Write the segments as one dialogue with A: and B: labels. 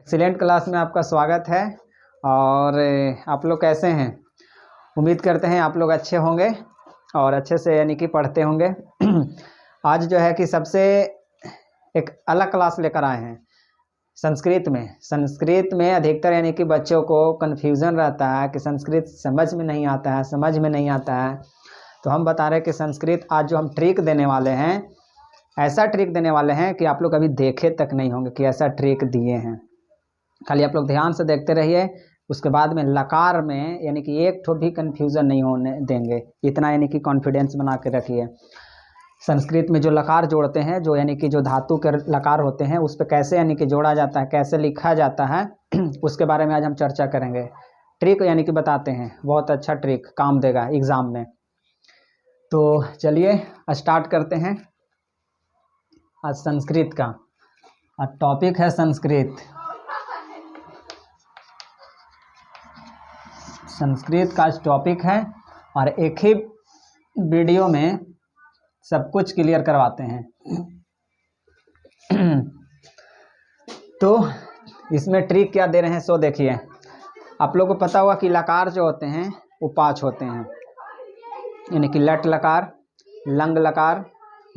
A: Excellent class में आपका स्वागत है। और आप लोग कैसे हैं? उम्मीद करते हैं आप लोग अच्छे होंगे और अच्छे से यानी कि पढ़ते होंगे। आज जो है कि सबसे एक अलग क्लास लेकर आए हैं संस्कृत में अधिकतर यानी कि बच्चों को कन्फ्यूज़न रहता है कि संस्कृत समझ में नहीं आता है। तो हम बता रहे हैं कि संस्कृत आज जो हम ट्रिक देने वाले हैं, ऐसा ट्रिक देने वाले हैं कि आप लोग कभी देखे तक नहीं होंगे कि ऐसा ट्रिक दिए हैं। खाली आप लोग ध्यान से देखते रहिए। उसके बाद में लकार में यानी कि एक ठो भी कन्फ्यूज़न नहीं होने देंगे, इतना यानी कि कॉन्फिडेंस बना के रखिए। संस्कृत में जो लकार जोड़ते हैं, जो यानी कि जो धातु के लकार होते हैं, उस पर कैसे यानी कि जोड़ा जाता है, कैसे लिखा जाता है, उसके बारे में आज हम चर्चा करेंगे। ट्रिक यानी कि बताते हैं, बहुत अच्छा ट्रिक काम देगा एग्ज़ाम में। तो चलिए स्टार्ट करते हैं। आज संस्कृत का टॉपिक है संस्कृत का टॉपिक है और एक ही वीडियो में सब कुछ क्लियर करवाते हैं। तो इसमें ट्रिक क्या दे रहे हैं सो देखिए। आप लोगों को पता होगा कि लकार जो होते हैं वो 5 होते हैं, यानी कि लट लकार, लंग लकार,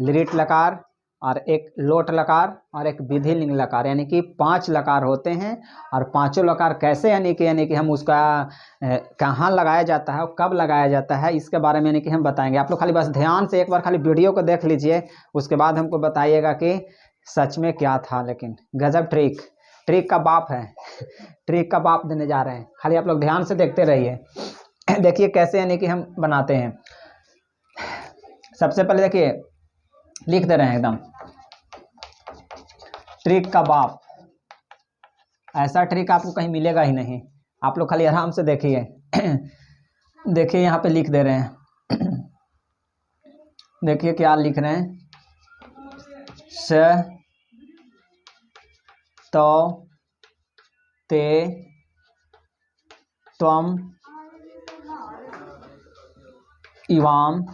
A: लिट लकार और एक लोट लकार और एक विधिलिंग लकार, यानी कि 5 लकार होते हैं। और पांचों लकार कैसे यानी कि हम उसका कहाँ लगाया जाता है और कब लगाया जाता है, इसके बारे में यानी कि हम बताएंगे। आप लोग खाली बस ध्यान से एक बार खाली वीडियो को देख लीजिए, उसके बाद हमको बताइएगा कि सच में क्या था। लेकिन गजब ट्रिक का बाप है। ट्रिक का बाप देने जा रहे हैं, खाली आप लोग ध्यान से देखते रहिए। देखिए कैसे यानी कि हम बनाते हैं। सबसे पहले देखिए लिख दे रहे हैं एकदम, ट्रिक का बाप। ऐसा ट्रिक आपको कहीं मिलेगा ही नहीं। आप लोग खाली आराम से देखिए। देखिए यहाँ पे लिख दे रहे हैं। देखिए क्या लिख रहे हैं, स तो ते त्वम इवाम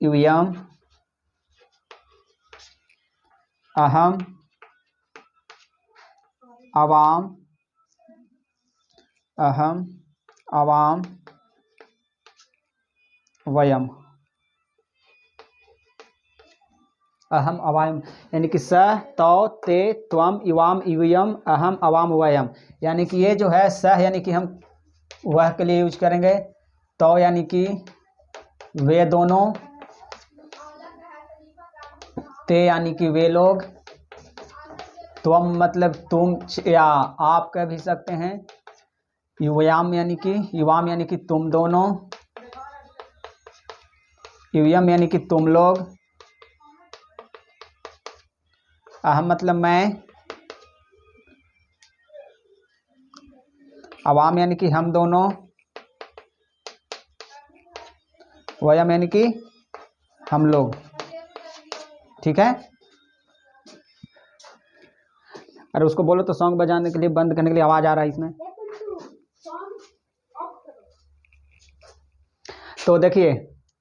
A: यूयम अहम अवाम अहम अवाम वयम। अहम अवाम यानी कि स तो ते त्वम इवाम यूयम अहम अवाम वयम, यानी कि ये जो है स यानी कि हम वह के लिए यूज करेंगे, तो यानी कि वे दोनों, ते यानी कि वे लोग, त्वम मतलब तुम या आप कह भी सकते हैं, युवाम यानी कि तुम दोनों, यूयम यानी कि तुम लोग, अहम मतलब मैं, अवाम यानी कि हम दोनों, वयम यानी कि हम लोग। ठीक है। अरे उसको बोलो तो सॉन्ग बजाने के लिए, बंद करने के लिए आवाज आ रहा है इसमें। तो देखिए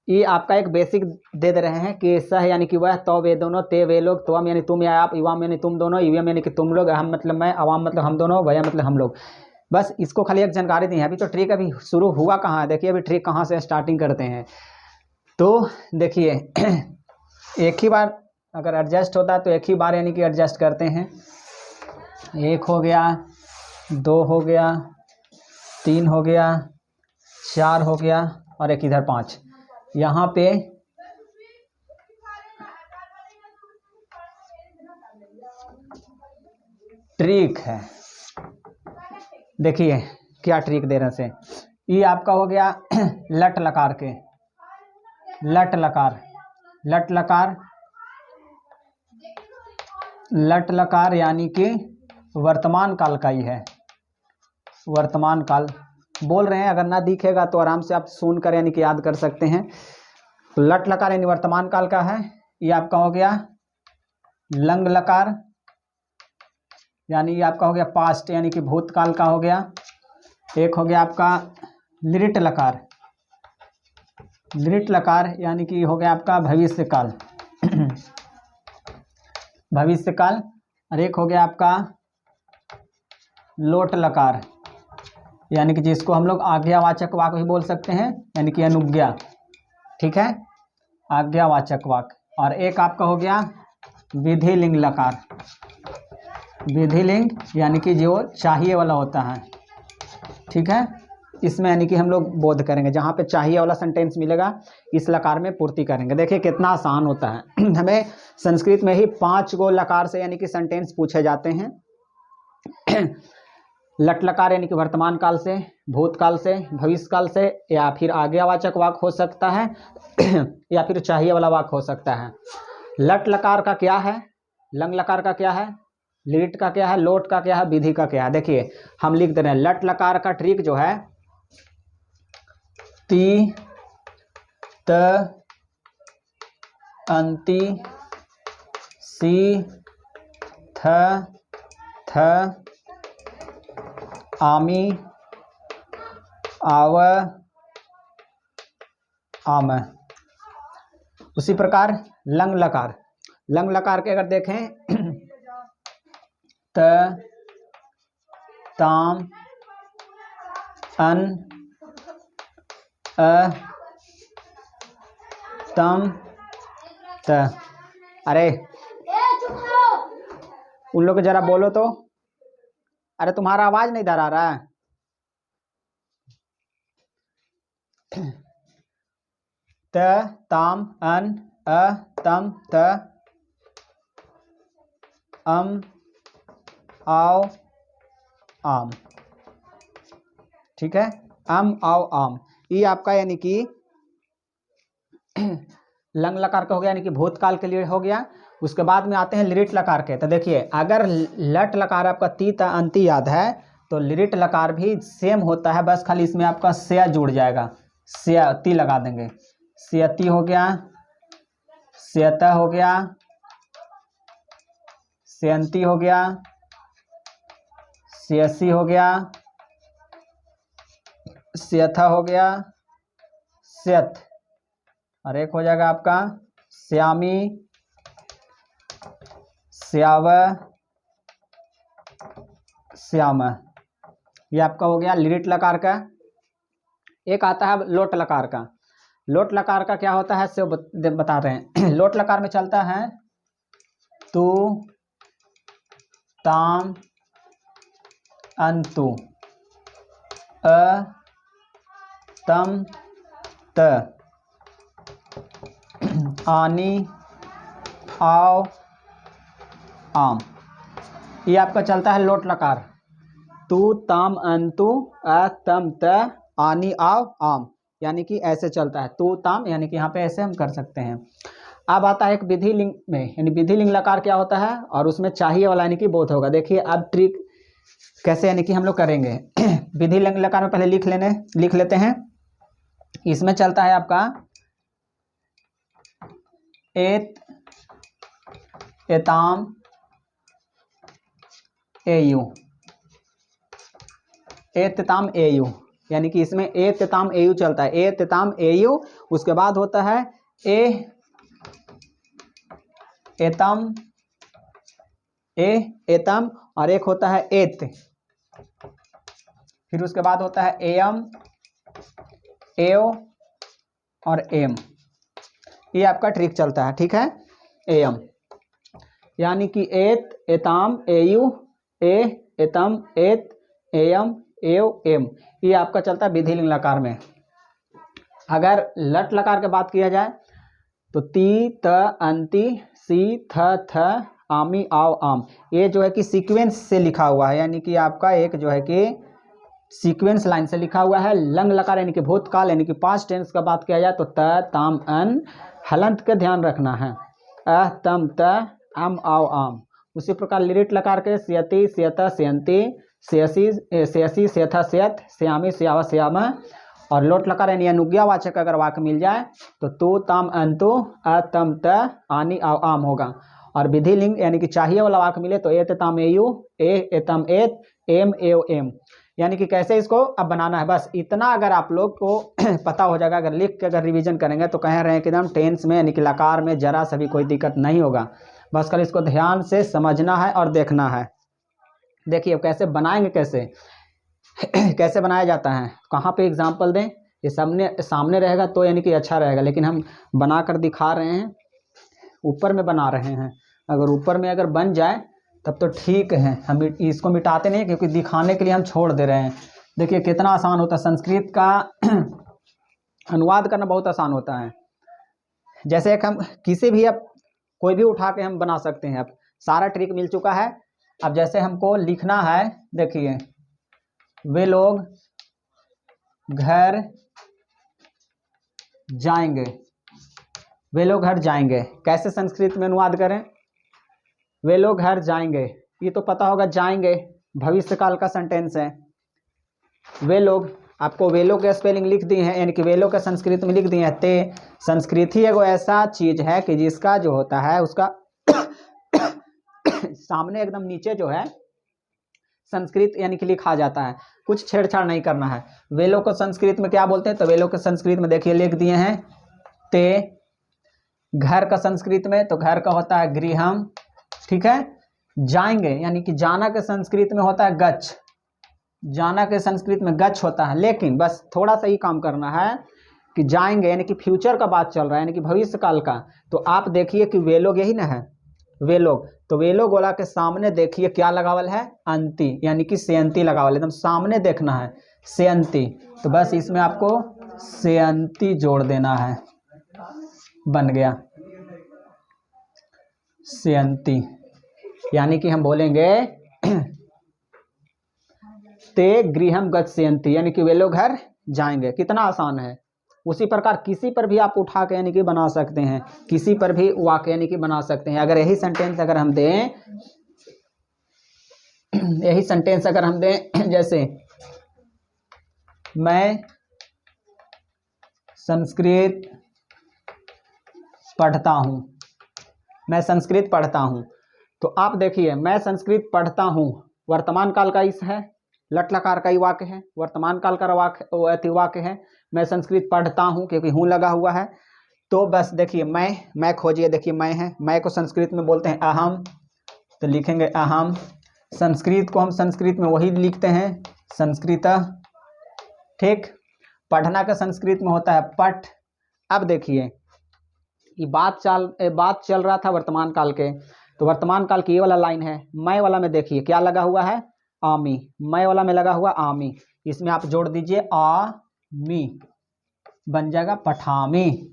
A: ये आपका एक बेसिक दे रहे हैं कि सह यानी कि वह, तो वे दोनों, ते वे लोग, त्वम यानी तुम या आप, युवाम यानी तुम दोनों, यूयम यानी कि तुम लोग, अहम मतलब मैं, अवाम मतलब हम दोनों, वयम मतलब हम लोग। बस इसको खाली एक जानकारी दी है। अभी तो ट्रिक अभी शुरू हुआ कहाँ है, देखिए अभी ट्रिक कहाँ से स्टार्टिंग करते हैं। तो देखिए एक ही बार अगर एडजस्ट होता है तो एक ही बार यानी कि एडजस्ट करते हैं। 1 हो गया, 2 हो गया, 3 हो गया, 4 हो गया और एक इधर 5। यहाँ पे ट्रिक है, देखिए क्या ट्रिक दे रहे से। ये आपका हो गया लट लकार के, लट लकार यानी कि वर्तमान काल का ही है। वर्तमान काल बोल रहे हैं, अगर ना दिखेगा तो आराम से आप सुन कर यानी कि याद कर सकते हैं। लट लकार यानी वर्तमान काल का है। ये आपका हो गया लंग लकार, यानी ये आपका हो गया पास्ट यानी कि भूतकाल का हो गया। एक हो गया आपका लिट लकार यानी कि हो गया आपका भविष्य काल। भविष्य काल। और एक हो गया आपका लोट लकार, यानी कि जिसको हम लोग आज्ञावाचक वाक्य भी बोल सकते हैं, यानी कि अनुज्ञा। ठीक है, आज्ञावाचक वाक्य। और एक आपका हो गया विधिलिंग लकार। विधिलिंग यानी कि जो चाहिए वाला होता है। ठीक है, इसमें यानी कि हम लोग बोध करेंगे, जहाँ पे चाहिए वाला सेंटेंस मिलेगा इस लकार में पूर्ति करेंगे। देखिए कितना आसान होता है। हमें संस्कृत में ही 5 गो लकार से यानी कि सेंटेंस पूछे जाते हैं। लट लकार यानी कि वर्तमान काल से, भूतकाल से, भविष्य काल से, या फिर आज्ञावाचक वाक्य हो सकता है या फिर चाहिए वाला वाक्य हो सकता है। लट लकार का क्या है, लंग लकार का क्या है, लिट का क्या है, लोट का क्या है, विधि का क्या है। देखिए हम लिख दे रहे हैं, लट लकार का ट्रिक जो है ती त अंति सी थ थ आमी आव आम। उसी प्रकार लंग लकार, लंग लकार के अगर देखें त ताम अन अ तम त। अरे उन लोग जरा बोलो तो, अरे तुम्हारा आवाज नहीं इधर आ रहा है। त ताम अन अ तम त अम आओ आम। ठीक है, अम आओ आम, ये आपका यानी कि लंग लकार का हो गया, यानी कि भूतकाल के लिए हो गया। उसके बाद में आते हैं लिरिट लकार के। तो देखिए अगर लट लकार आपका ती त अंति याद है तो लिरिट लकार भी सेम होता है, बस खाली इसमें आपका से जुड़ जाएगा, सेयती लगा देंगे। सेयती हो गया, सेयता हो गया, सेयंती हो गया, सेयसी हो गया, सेयथा हो गया, सेयत। और एक हो जाएगा आपका श्यामी, श्याव, श्याम। ये आपका हो गया लिरिट लकार का। एक आता है लोट लकार का। लोट लकार का क्या होता है से बता रहे हैं। लोट लकार में चलता है तू ताम अंतु अ तम त आनी आओ आम। ये आपका चलता है लोट लकार, तू ताम अंतु अ तम त आनी आओ आम, यानी कि ऐसे चलता है तू ताम, यानी कि यहाँ पे ऐसे हम कर सकते हैं। अब आता है एक विधि लिंग में, यानी विधि लिंग लकार क्या होता है और उसमें चाहिए वाला यानी कि बोध होगा। देखिए अब ट्रिक कैसे यानी कि हम लोग करेंगे। विधि लिंग लकार में पहले लिख लेते हैं। इसमें चलता है आपका एत एताम एयु, एतताम एयु, यानी कि इसमें एतताम एयु चलता है, एतताम एयु। उसके बाद होता है ए एतम ए एतम, और एक होता है एत, फिर उसके बाद होता है एयम एओ और एम। ये आपका ट्रिक चलता है। ठीक है, एयम यानी कि एत एताम एयु ए एतम एत एयम एव एम, ये आपका चलता है विधि लिंग लकार में। अगर लट लकार की बात किया जाए तो ती त अंति सी थ थ आमी आओ आम, ये जो है कि सीक्वेंस से लिखा हुआ है, यानी कि आपका एक जो है कि सीक्वेंस लाइन से लिखा हुआ है। लंग लकार यानी कि भूतकाल, यानी कि पास्ट टेंस का बात किया जाए तो त ताम अन हलंत का ध्यान रखना है, अह तम त अम आओ आम। उसी प्रकार लिरिट लकार के सियति सियता सियंती सेयसी सेयसी सेयथा सेयत श्यामी श्यावा श्याम। और लोट लकार यानी अनुज्ञावाचक अगर वाक्य मिल जाए तो तू ताम अंतु अ तम त आनी आओ आम होगा। और विधि लिंग यानी कि चाहिए वाला वाक्य मिले तो एत ताम एयु ए एतम एत एम एव एम, यानी कि कैसे इसको अब बनाना है, बस इतना अगर आप लोग को पता हो जाएगा। अगर लिख के अगर रिवीजन करेंगे तो कह रहे हैं कि एकदम टेंस में यानी कि लकार में जरा सा भी कोई दिक्कत नहीं होगा। बस खाली इसको ध्यान से समझना है और देखना है। देखिए अब कैसे बनाएंगे, कैसे कैसे बनाया जाता है, कहाँ पे एग्जाम्पल दें। ये सामने सामने रहेगा तो यानी कि अच्छा रहेगा, लेकिन हम बना कर दिखा रहे हैं, ऊपर में बना रहे हैं। अगर ऊपर में अगर बन जाए तब तो ठीक है, हम इसको मिटाते नहीं क्योंकि दिखाने के लिए हम छोड़ दे रहे हैं। देखिए कितना आसान होता है, संस्कृत का अनुवाद करना बहुत आसान होता है। जैसे एक हम किसी भी अब कोई भी उठा के हम बना सकते हैं। अब सारा ट्रिक मिल चुका है। अब जैसे हमको लिखना है, देखिए वे लोग घर जाएंगे, वे लोग घर जाएंगे, कैसे संस्कृत में अनुवाद करें? वे लोग घर जाएंगे, ये तो पता होगा, जाएंगे भविष्य काल का सेंटेंस है। वे लोग, आपको वे लोग के स्पेलिंग लिख दिए हैं, यानी कि वे लोग का संस्कृत में लिख दिए हैं। ते संस्कृत ही एगो ऐसा चीज है कि जिसका जो होता है उसका सामने एकदम नीचे जो है संस्कृत यानी कि लिखा जाता है, कुछ छेड़छाड़ नहीं करना है। वे लोग को संस्कृत में क्या बोलते हैं? तो वे लोग के संस्कृत में देखिए लिख दिए हैं ते। घर का संस्कृत में तो घर का होता है गृहम, ठीक है। जाएंगे यानी कि जाना के संस्कृत में होता है गच्छ, जाना के संस्कृत में गच्छ होता है। लेकिन बस थोड़ा सा ही काम करना है कि जाएंगे यानी कि फ्यूचर का बात चल रहा है, यानी कि भविष्य काल का। तो आप देखिए कि वे लोग यही ना है, वे लोग, तो वे लोग गोला के सामने देखिए क्या लगावल है? अंति, यानी कि सेयंती लगावल, एकदम सामने देखना है, सेयंती। तो बस इसमें आपको सेयंती जोड़ देना है, बन गया सेयंती। यानी कि हम बोलेंगे ते गृहम गच्छन्ति, यानी कि वे लोग घर जाएंगे। कितना आसान है। उसी प्रकार किसी पर भी आप उठा के यानी कि बना सकते हैं, किसी पर भी वाक्य यानी कि बना सकते हैं। अगर यही सेंटेंस अगर हम दें, यही सेंटेंस अगर हम दें, जैसे मैं संस्कृत पढ़ता हूं, मैं संस्कृत पढ़ता हूं। तो आप देखिए मैं संस्कृत पढ़ता हूं, वर्तमान काल का इस है, लट लकार का ही वाक्य है, वर्तमान काल का वाक्य है। मैं संस्कृत पढ़ता हूं क्योंकि हूं लगा हुआ है। तो बस देखिए मैं खोजिए, देखिए मैं है, मैं को संस्कृत में बोलते हैं अहम, तो लिखेंगे अहम। संस्कृत को हम संस्कृत में वही लिखते हैं संस्कृत, ठीक। पढ़ना का संस्कृत में होता है पठ। अब देखिए ये बात चल रहा था वर्तमान काल के, तो वर्तमान काल की ये वाला लाइन है, मैं वाला में देखिए क्या लगा हुआ है? आमी, मैं वाला में लगा हुआ आमी, इसमें आप जोड़ दीजिए आमी, बन जाएगा पठामी।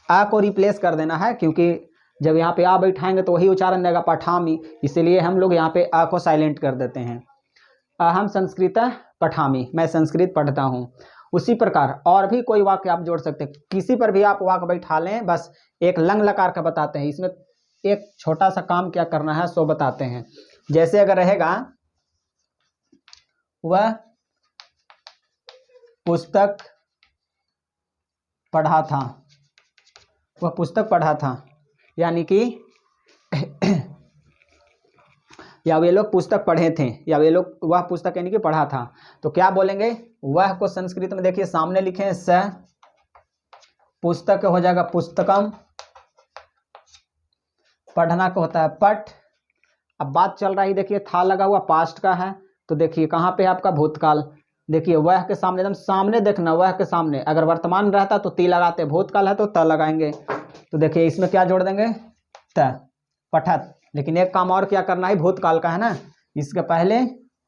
A: आ को रिप्लेस कर देना है क्योंकि जब यहाँ पे आ बैठाएंगे तो वही उच्चारण देगा पठामी, इसीलिए हम लोग यहाँ पे आ को साइलेंट कर देते हैं। अहम संस्कृत पठामी, मैं संस्कृत पढ़ता हूँ। उसी प्रकार और भी कोई वाक्य आप जोड़ सकते हैं, किसी पर भी आप वाक्य बैठा लें। बस एक लंग लकार का बताते हैं, इसमें एक छोटा सा काम क्या करना है सो बताते हैं। जैसे अगर रहेगा वह पुस्तक पढ़ा था, वह पुस्तक पढ़ा था, यानी कि या वे लोग पुस्तक पढ़े थे, या वे लोग वह पुस्तक यानी कि पढ़ा था। तो क्या बोलेंगे? वह को संस्कृत में देखिए सामने लिखे हैं स, पुस्तक हो जाएगा पुस्तकम, पढ़ना को होता है पठ। अब बात चल रहा है, देखिए था लगा हुआ पास्ट का है, तो देखिए कहाँ पे आपका भूतकाल। देखिए वह के सामने एकदम सामने देखना, वह के सामने अगर वर्तमान रहता तो ती लगाते, भूतकाल है तो त लगाएंगे। तो देखिए इसमें क्या जोड़ देंगे? त, पठत। लेकिन एक काम और क्या करना है, भूतकाल का है ना, इसके पहले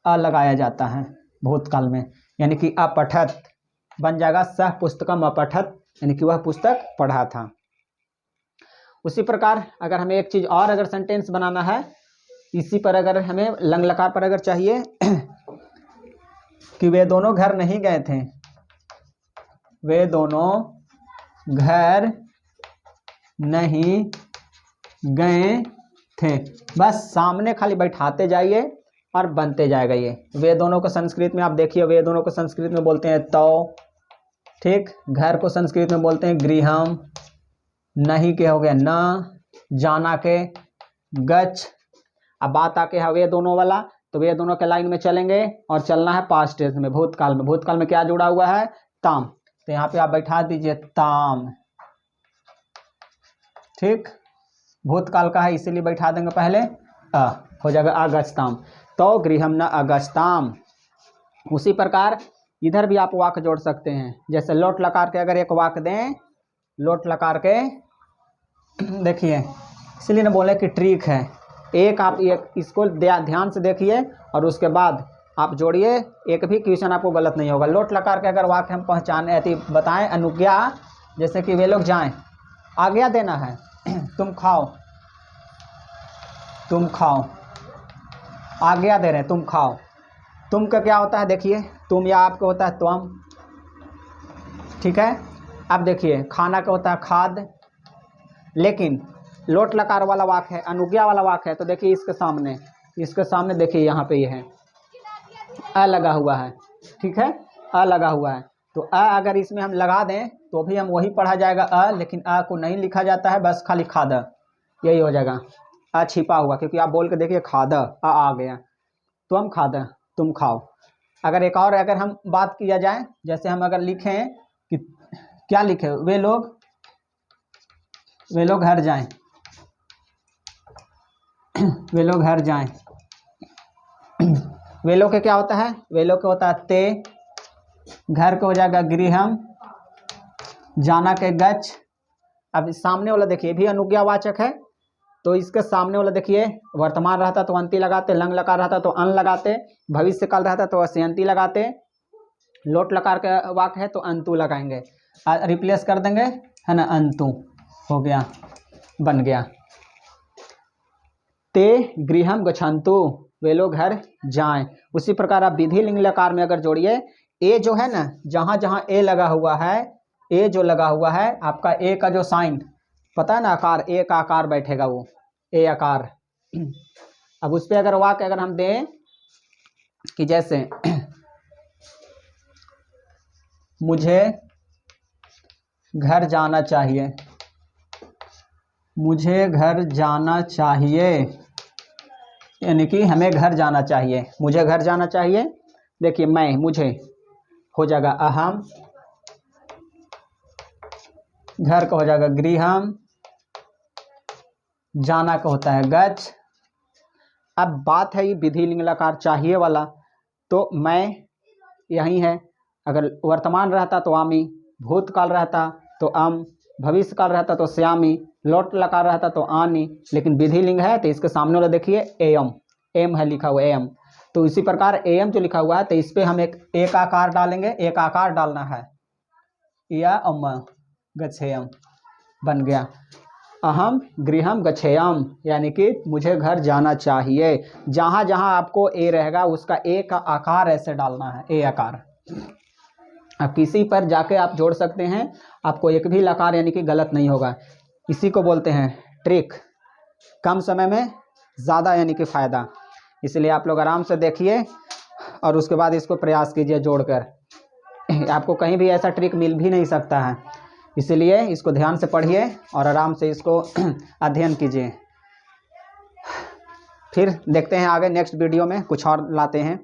A: अ लगाया जाता है भूतकाल में, यानी कि अपठत बन जाएगा सह पुस्तकम अपठत, यानी कि वह पुस्तक पढ़ा था। उसी प्रकार अगर हमें एक चीज और अगर सेंटेंस बनाना है, इसी पर अगर हमें लंग लकार पर अगर चाहिए कि वे दोनों घर नहीं गए थे, वे दोनों घर नहीं गए थे, बस सामने खाली बैठाते जाइए और बनते जाएगा ये। वे दोनों को संस्कृत में आप देखिए, वे दोनों को संस्कृत में बोलते हैं तो, ठीक। घर को संस्कृत में बोलते हैं गृहम, नहीं के हो गया न, जाना के गच्छ। अब बात आके है वे दोनों वाला, तो वे दोनों के लाइन में चलेंगे और चलना है पास्ट टेंस में, भूतकाल में। भूतकाल में क्या जुड़ा हुआ है? ताम, तो यहाँ पे आप बैठा दीजिए ताम, ठीक। भूतकाल का है इसीलिए बैठा देंगे पहले अ, हो जाएगा अगस्ताम। तो गृहम न अगस्ताम। उसी प्रकार इधर भी आप वाक्य जोड़ सकते हैं, जैसे लोट लकार के अगर एक वाक्य दें, लोट लकार के देखिए, इसलिए ना बोले कि ट्रिक है। एक आप इसको ध्यान से देखिए और उसके बाद आप जोड़िए, एक भी क्वेश्चन आपको गलत नहीं होगा। लोट लकार के अगर वाक्य हम पहचाने अति बताएं, अनुज्ञा, जैसे कि वे लोग जाएं, आज्ञा देना है तुम खाओ, तुम खाओ, आज्ञा दे रहे हैं तुम खाओ। तुम का क्या होता है देखिए, तुम या आपका होता है त्वम, ठीक है। अब देखिए खाना का होता है खाद, लेकिन लोट लकार वाला वाक्य है, अनुज्ञा वाला वाक्य है, तो देखिए इसके सामने देखिए यहाँ पे ये है अ लगा हुआ है, ठीक है, अ लगा हुआ है। तो अ अगर इसमें हम लगा दें तो भी हम वही पढ़ा जाएगा अ, लेकिन अ को नहीं लिखा जाता है, बस खाली खाद, यही हो जाएगा। अ छिपा हुआ, क्योंकि आप बोल के देखिए खाद आ गया, तो हम खाद तुम खाओ। अगर एक और अगर हम बात किया जाए, जैसे हम अगर लिखें कि क्या लिखे, वे लोग घर जाएं, वे लोग घर जाएं। वे लोग के क्या होता है, वे लोग के होता है ते, घर को हो जाएगा गृहम, जाना के गच्छ। अब सामने वाला देखिए भी अनुज्ञावाचक है, तो इसके सामने वाला देखिए वर्तमान रहता तो अंति लगाते, लंग लकार रहता तो अन लगाते, भविष्य काल रहता तो अस्यंती लगाते, लोट लकार का वाक्य है तो अंतु लगाएंगे, रिप्लेस कर देंगे, है ना, अंतु हो गया, बन गया। ते गृहम गच्छन्तु, वे लोग घर जाएं। उसी प्रकार आप विधि लिंग लकार में अगर जोड़िए, ए जो है ना, जहाँ जहाँ ए लगा हुआ है, ए जो लगा हुआ है आपका, ए का जो साइन पता है ना, आकार, ए का आकार बैठेगा, वो ए आकार। अब उस पर अगर वाक्य अगर हम दें कि जैसे मुझे घर जाना चाहिए, मुझे घर जाना चाहिए, यानी कि हमें घर जाना चाहिए, मुझे घर जाना चाहिए। देखिए मैं, मुझे हो जाएगा अहम, घर का हो जाएगा गृहम, जाना का होता है गच्छ। अब बात है ये विधि लिंग लकार चाहिए वाला, तो मैं यही है, अगर वर्तमान रहता तो आमी, भूतकाल रहता तो अम, भविष्य काल रहता तो श्यामी, लोट लकार रहता तो आनी, लेकिन विधि लिंग है तो इसके सामने वाला देखिए एयम, एम है लिखा हुआ एम, तो इसी प्रकार एम जो लिखा हुआ है तो इस पर हम एक आकार डालेंगे, एक आकार डालना है, या अम गच्छेयम, बन गया अहम गृहम गच्छेयम, यानी कि मुझे घर जाना चाहिए। जहाँ जहाँ आपको ए रहेगा उसका ए का आकार ऐसे डालना है, ए आकार। अब किसी पर जाके आप जोड़ सकते हैं, आपको एक भी लकार यानी कि गलत नहीं होगा। इसी को बोलते हैं ट्रिक, कम समय में ज़्यादा यानी कि फ़ायदा। इसलिए आप लोग आराम से देखिए और उसके बाद इसको प्रयास कीजिए जोड़कर, आपको कहीं भी ऐसा ट्रिक मिल भी नहीं सकता है। इसलिए इसको ध्यान से पढ़िए और आराम से इसको अध्ययन कीजिए। फिर देखते हैं आगे नेक्स्ट वीडियो में कुछ और लाते हैं।